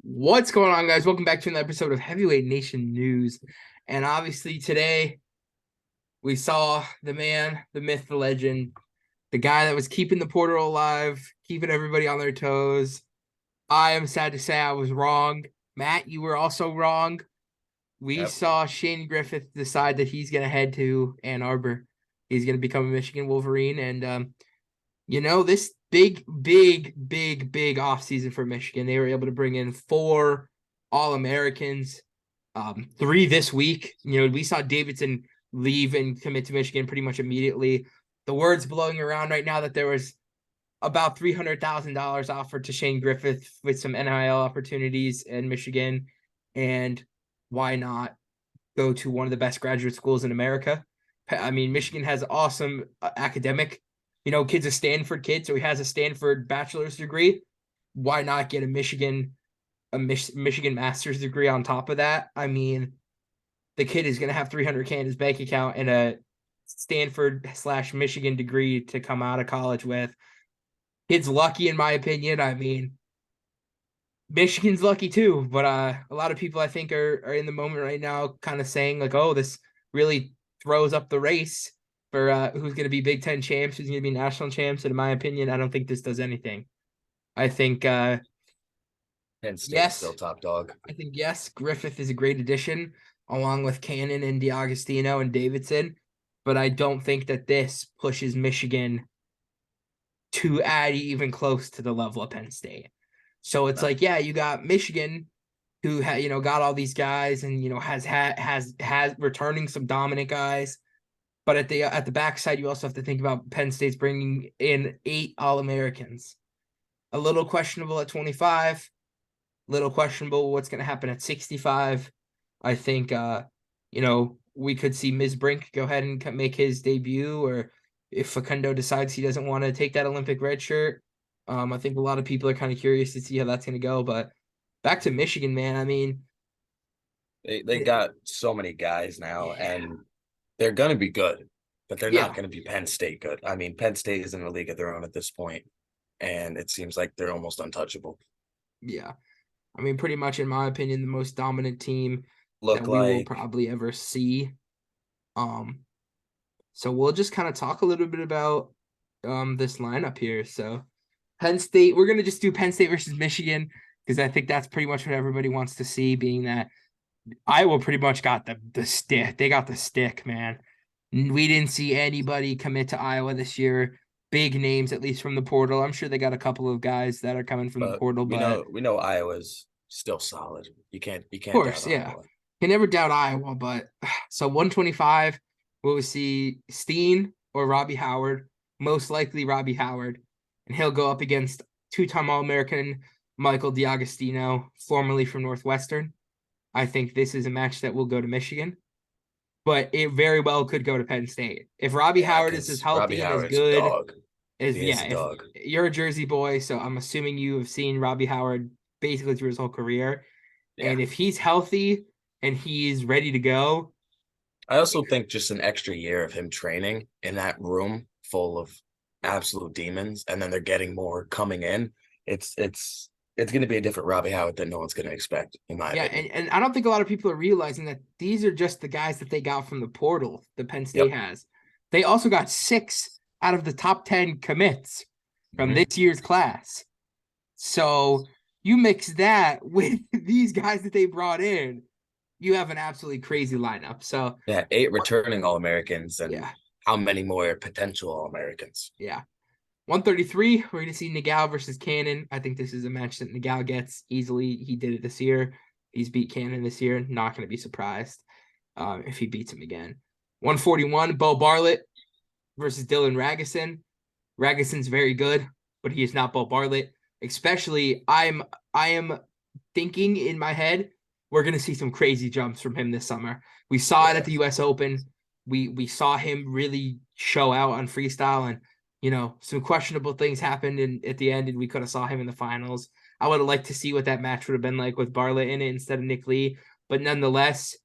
What's going on, guys? Welcome back to another episode of Heavyweight Nation News. And obviously today we saw the man, the myth, the legend, the guy that was keeping the portal alive, keeping everybody on their toes. I am sad to say I was wrong. Matt, you were also wrong. We Yep. saw Shane Griffith decide that he's going to head to Ann Arbor. He's going to become a Michigan Wolverine. And this big offseason for Michigan. They were able to bring in 4 All-Americans, 3 this week. We saw Davidson leave and commit to Michigan pretty much immediately. The word's blowing around right now that there was about $300,000 offered to Shane Griffith with some NIL opportunities in Michigan. And why not go to one of the best graduate schools in America? I mean, Michigan has awesome academic kid's a Stanford kid, so he has a Stanford bachelor's degree. Why not get a Michigan master's degree on top of that? I mean, the kid is going to have $300K in his bank account and a Stanford/Michigan degree to come out of college with. Kid's lucky, in my opinion. I mean, Michigan's lucky too, but a lot of people I think are in the moment right now kind of saying like, oh, this really throws up the race for who's going to be Big Ten champs, who's going to be national champs. And in my opinion, I don't think this does anything. I think Penn State's yes, still top dog. I think yes, Griffith is a great addition along with Cannon and DiAgostino and Davidson, but I don't think that this pushes Michigan to add even close to the level of Penn State. So it's No. like, yeah, you got Michigan who got all these guys and has returning some dominant guys. But at the backside, you also have to think about Penn State's bringing in 8 All-Americans. A little questionable at 25. Little questionable what's going to happen at 65. I think, we could see Ms. Brink go ahead and make his debut, or if Facundo decides he doesn't want to take that Olympic red shirt. I think a lot of people are kind of curious to see how that's going to go. But back to Michigan, man. I mean, They got so many guys now, yeah, and they're going to be good, but they're not yeah, going to be Penn State good. I mean, Penn State is in a league of their own at this point, and it seems like they're almost untouchable. yeah. I mean, pretty much, in my opinion, the most dominant team that Look we will like, probably ever see. Um, so we'll just kind of talk a little bit about this lineup here. So Penn State, we're gonna just do Penn State versus Michigan because I think that's pretty much what everybody wants to see, being that Iowa pretty much got the stick. They got the stick, man. We didn't see anybody commit to Iowa this year. Big names, at least from the portal. I'm sure they got a couple of guys that are coming from the but portal, we but know we know Iowa's still solid. You of can't doubt course, yeah. Iowa. Can never doubt Iowa, but so 125, will we see Steen or Robbie Howard? Most likely Robbie Howard. And he'll go up against 2-time All-American Michael DiAgostino, formerly from Northwestern. I think this is a match that will go to Michigan, but it very well could go to Penn State. If Robbie Yeah, Howard is as because Robbie healthy and as Howard's a good dog. as, He is yeah, a if dog. you're a Jersey boy, so I'm assuming you have seen Robbie Howard basically through his whole career. Yeah. And if he's healthy and he's ready to go, I also think just an extra year of him training in that room full of absolute demons, and then they're getting more coming in. It's going to be a different Robbie Howard that no one's going to expect, in my yeah, opinion. and I don't think a lot of people are realizing that these are just the guys that they got from the portal that Penn State Yep. has. They also got 6 out of the top 10 commits from Mhm. this year's class. So you mix that with these guys that they brought in, you have an absolutely crazy lineup. So Yeah, 8 returning All Americans, and yeah, how many more potential All Americans? yeah. 133, we're going to see Nagao versus Cannon. I think this is a match that Nagao gets easily. He did it this year. He's beat Cannon this year. Not going to be surprised if he beats him again. 141, Bo Bartlett versus Dylan Ragusin. Raguson's very good, but he is not Bo Bartlett. Especially, I am thinking in my head, we're going to see some crazy jumps from him this summer. We saw it at Yeah, the U.S. Open. We saw him really show out on freestyle, and some questionable things happened at the end, and we could have saw him in the finals. I would have liked to see what that match would have been like with Bartlett in it instead of Nick Lee, but nonetheless,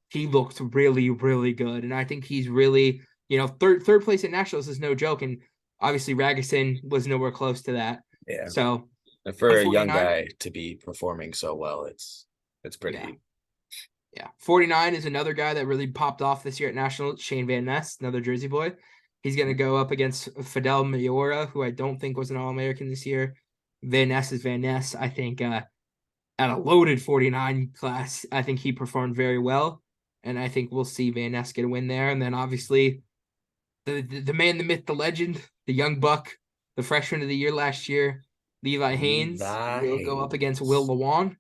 he looked really, really good, and I think he's really, third place at nationals is no joke, and obviously Ragusin was nowhere close to that. yeah. So For And a young 49, guy to be performing so well, it's yeah, pretty. yeah. 49 is another guy that really popped off this year at National. Shane Van Ness, another Jersey boy. He's going to go up against Fidel Mayora, who I don't think was an All-American this year. Van Ness is Van Ness. I think at a loaded 49 class, I think he performed very well. And I think we'll see Van Ness get a win there. And then obviously the man, the myth, the legend, the young buck, the freshman of the year last year, Levi Haynes, Levi will go up against Will Haynes. Lewan.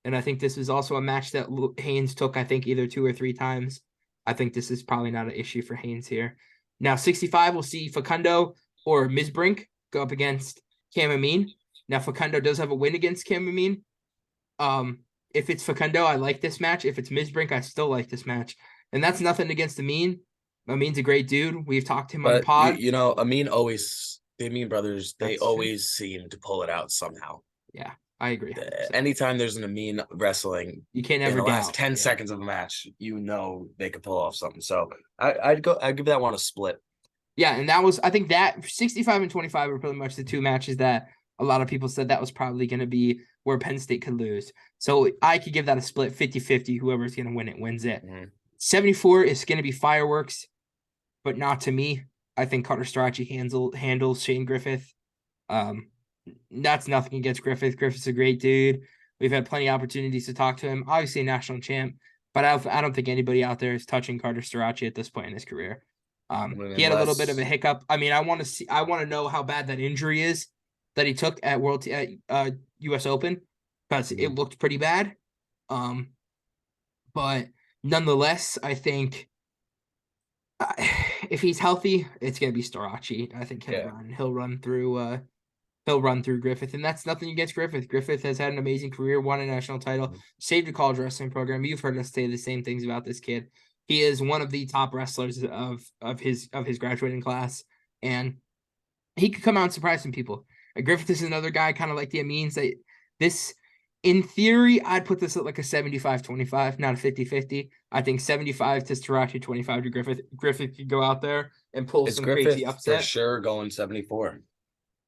And I think this is also a match that Haynes took, I think, either 2 or 3 times. I think this is probably not an issue for Haynes here. Now, 65, we'll see Facundo or Misbrink go up against Cam Amin. Now, Facundo does have a win against Cam Amin. If it's Facundo, I like this match. If it's Misbrink, I still like this match. And that's nothing against Amin. Amin's a great dude. We've talked to him on the But pod. the Amin brothers, they That's true. always seem to pull it out somehow. Yeah, I agree. 100%. Anytime there's an Amin wrestling You can't in ever the last doubt. 10 Yeah. seconds of a match, they could pull off something. So I'd give that one a split. Yeah, and I think that 65 and 25 were pretty much the 2 matches that a lot of people said that was probably going to be where Penn State could lose. So I could give that a split 50-50. Whoever's going to win it wins it. 74 is going to be fireworks, but not to me. I think Carter Strachey handles Shane Griffith. That's nothing against Griffith. Griffith's a great dude. We've had plenty of opportunities to talk to him. Obviously a national champ, but I don't think anybody out there is touching Carter Strachey at this point in his career. He had a little bit of a hiccup. I mean, I want to know how bad that injury is that he took at US Open, because it looked pretty bad. But nonetheless, I think if he's healthy, it's going to be Strachey. I think he'll run through Griffith, and that's nothing against Griffith. Griffith has had an amazing career, won a national title, saved a college wrestling program. You've heard us say the same things about this kid. He is one of the top wrestlers of his graduating class, and he could come out and surprise some people. Griffith is another guy, kind of like the Amins. That this, in theory, I'd put this at like a 75-25, not a 50-50. I think 75 to Strachey, 25 to Griffith. Griffith could go out there and pull some crazy upset. For sure, going 74.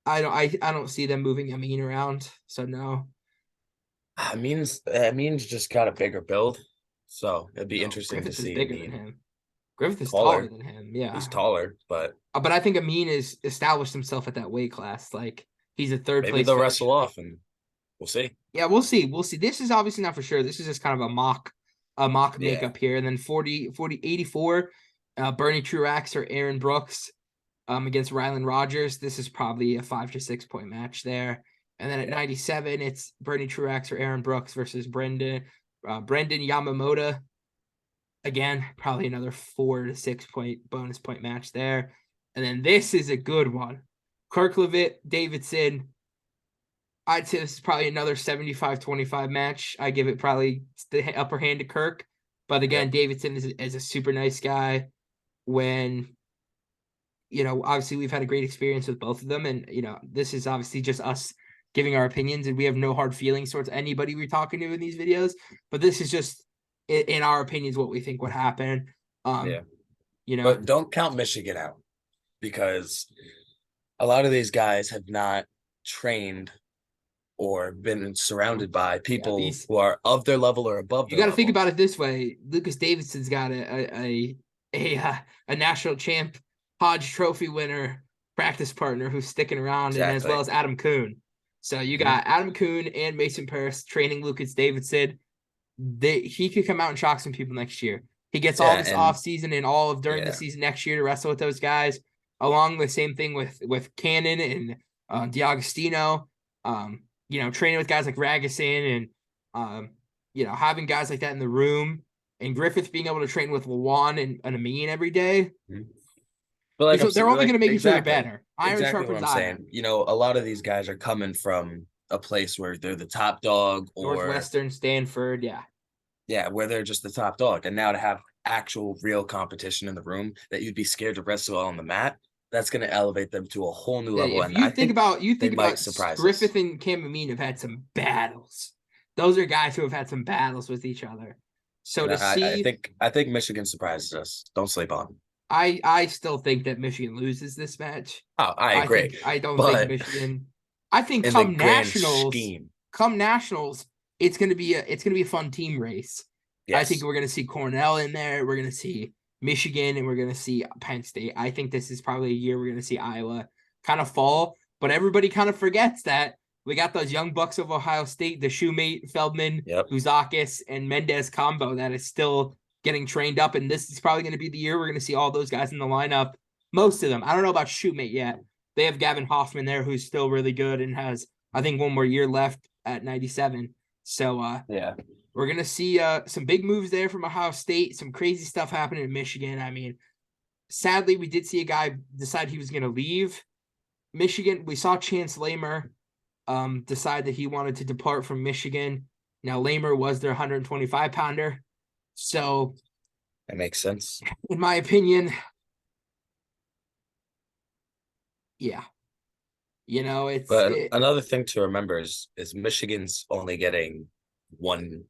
I don't see them moving Amin around, so no. Amin's just got a bigger build, so it'd be interesting Griffith to see. Griffith is bigger than him. Griffith is taller than him. Yeah, he's taller, but I think Amin has established himself at that weight class. Like, he's a third place. Maybe they'll wrestle off, and we'll see. Yeah, we'll see. This is obviously not for sure. This is just kind of a mock makeup here. And then 84, Bernie Truax or Aaron Brooks against Rylan Rogers. This is probably a 5 to 6 point match there. And then at 97, it's Bernie Truax or Aaron Brooks versus Brendan Yamamoto. Again, probably another 4 to 6 point bonus point match there. And then this is a good one. Kirk Levitt, Davidson. I'd say this is probably another 75-25 match. I give it probably the upper hand to Kirk. But again, Davidson is a super nice guy. When, obviously we've had a great experience with both of them. And, this is obviously just us giving our opinions, and we have no hard feelings towards anybody we're talking to in these videos. But this is just, in our opinions, what we think would happen. But don't count Michigan out, because a lot of these guys have not trained or been surrounded by people who are of their level or above their level. You got to think about it this way. Lucas Davidson's got a national champ, Hodge Trophy winner, practice partner who's sticking around, and as well as Adam Kuhn. So you got Adam Kuhn and Mason Paris training Lucas Davidson. He could come out and shock some people next year. He gets all this off season and all of during the season next year to wrestle with those guys. Along the same thing with Cannon and D'Agostino. Training with guys like Ragusan and having guys like that in the room, and Griffith being able to train with Lawan and Amin every day. But they're only going to make each other better. Iron sharpens iron. A lot of these guys are coming from a place where they're the top dog, or Northwestern, Stanford, where they're just the top dog, and now to have actual real competition in the room that you'd be scared to wrestle on the mat, that's going to elevate them to a whole new level. And I think about Griffith and Cam Amin have had some battles. Those are guys who have had some battles with each other. So I think Michigan surprises us. Don't sleep on them. I still think that Michigan loses this match. Oh, I agree. I don't think Michigan. I think in the grand scheme. come nationals, it's gonna be a fun team race. I think Yes. we're gonna see Cornell in there. We're gonna see Michigan, and we're gonna see Penn State. I think this is probably a year we're gonna see Iowa kind of fall, but everybody kind of forgets that we got those young bucks of Ohio State, the Shoemate, Feldman, Yep. Uzakis, and Mendez combo that is still getting trained up, and this is probably going to be the year we're going to see all those guys in the lineup. Most of them. I don't know about Shoemate yet. They have Gavin Hoffman there, who's still really good and has, I think, one more year left at 97. So Yeah. we're going to see some big moves there from Ohio State, some crazy stuff happening in Michigan. I mean, sadly, we did see a guy decide he was going to leave Michigan. We saw Chance Lamer decide that he wanted to depart from Michigan. Now, Lamer was their 125-pounder. So that makes sense. In my opinion, yeah. Another thing to remember is Michigan's only getting 1,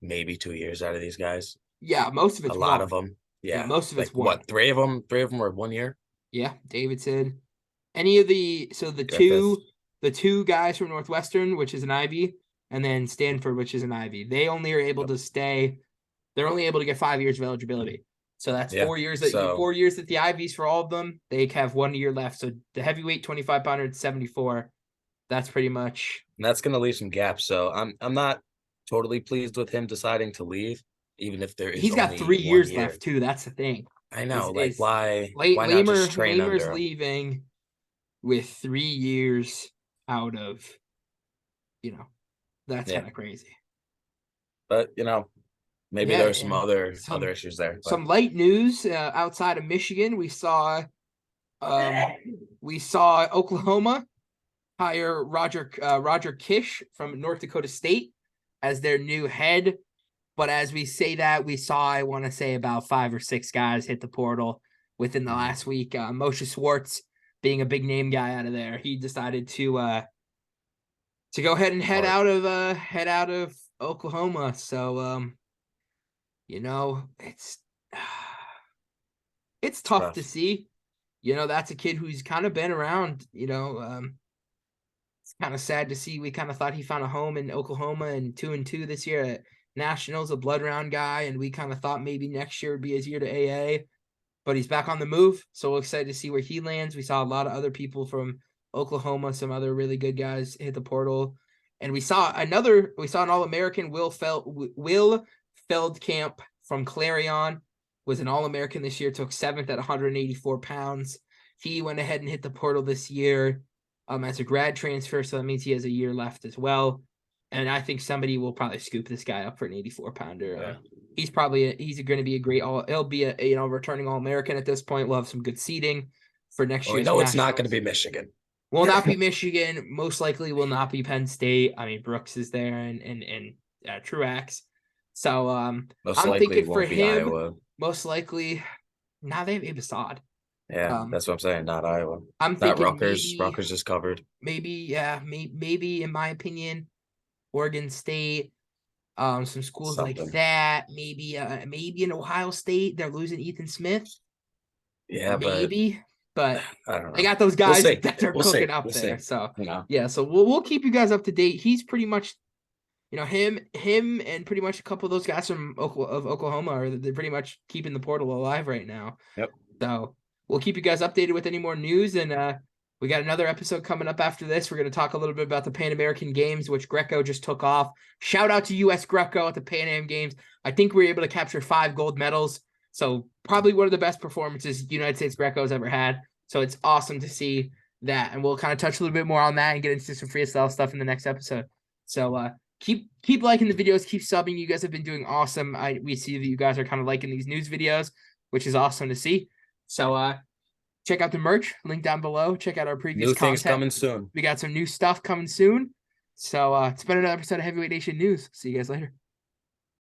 maybe 2 years out of these guys. Yeah, most of it's a lot one. of them. Yeah, most of it's one. What, 3 of them? 3 of them were 1 year. Yeah, Davidson. Any of the Griffith. the two guys from Northwestern, which is an Ivy, and then Stanford, which is an Ivy. They only are able to stay. They're only able to get 5 years of eligibility. So that's 4 years that 4 years at the Ivies for all of them. They have 1 year left. So the heavyweight 25-pounder at 74. That's pretty much. And that's going to leave some gaps. So I'm not totally pleased with him deciding to leave, even if there is. He's got 3 years left too. That's the thing. I know. Why not just train Lamer's under him? leaving with 3 years out of. That's kind of crazy. But maybe there's some other issues there. But. Some light news outside of Michigan. We saw Oklahoma hire Roger Kish from North Dakota State as their new head. But as we say that, we saw, I want to say, about 5 or 6 guys hit the portal within the last week. Moshe Swartz, being a big name guy out of there, he decided to go ahead and head out of Oklahoma. So it's tough to see. That's a kid who's kind of been around. It's kind of sad to see. We kind of thought he found a home in Oklahoma and 2-2 this year at Nationals, a blood round guy, and we kind of thought maybe next year would be his year to AA. But he's back on the move, so we're excited to see where he lands. We saw a lot of other people from Oklahoma, some other really good guys hit the portal. And we saw an All-American, Will Feldkamp from Clarion, was an All-American this year, took 7th at 184 pounds. He went ahead and hit the portal this year as a grad transfer, so that means he has a year left as well. And I think somebody will probably scoop this guy up for an 84-pounder. Yeah. He's going to be a great he'll be a returning All-American at this point. We'll have some good seating for next year. No, it's not going to be Michigan. Will not be Michigan. Most likely will not be Penn State. I mean, Brooks is there and Truax. So I'm thinking for him, Iowa. Most likely, they have Abe Assad. Yeah, that's what I'm saying. Not Iowa. I'm thinking Rutgers. Rutgers is covered. Maybe in my opinion, Oregon State, some schools like that. Maybe in Ohio State, they're losing Ethan Smith. Yeah, but I don't know. They got those guys that are cooking up there. So yeah, so we'll keep you guys up to date. He's pretty much, him and pretty much a couple of those guys from Oklahoma they're pretty much keeping the portal alive right now. Yep. So we'll keep you guys updated with any more news, and we got another episode coming up after this. We're going to talk a little bit about the Pan American Games, which Greco just took off. Shout out to U.S. Greco at the Pan Am Games. I think we were able to capture 5 gold medals. So probably one of the best performances United States Greco has ever had. So it's awesome to see that. And we'll kind of touch a little bit more on that and get into some freestyle stuff in the next episode. So keep liking the videos, keep subbing. You guys have been doing awesome. We see that you guys are kind of liking these news videos, which is awesome to see. So check out the merch, link down below. Check out our previous new things coming soon. We got some new stuff coming soon. So it's been another episode of Heavyweight Nation News. See you guys later.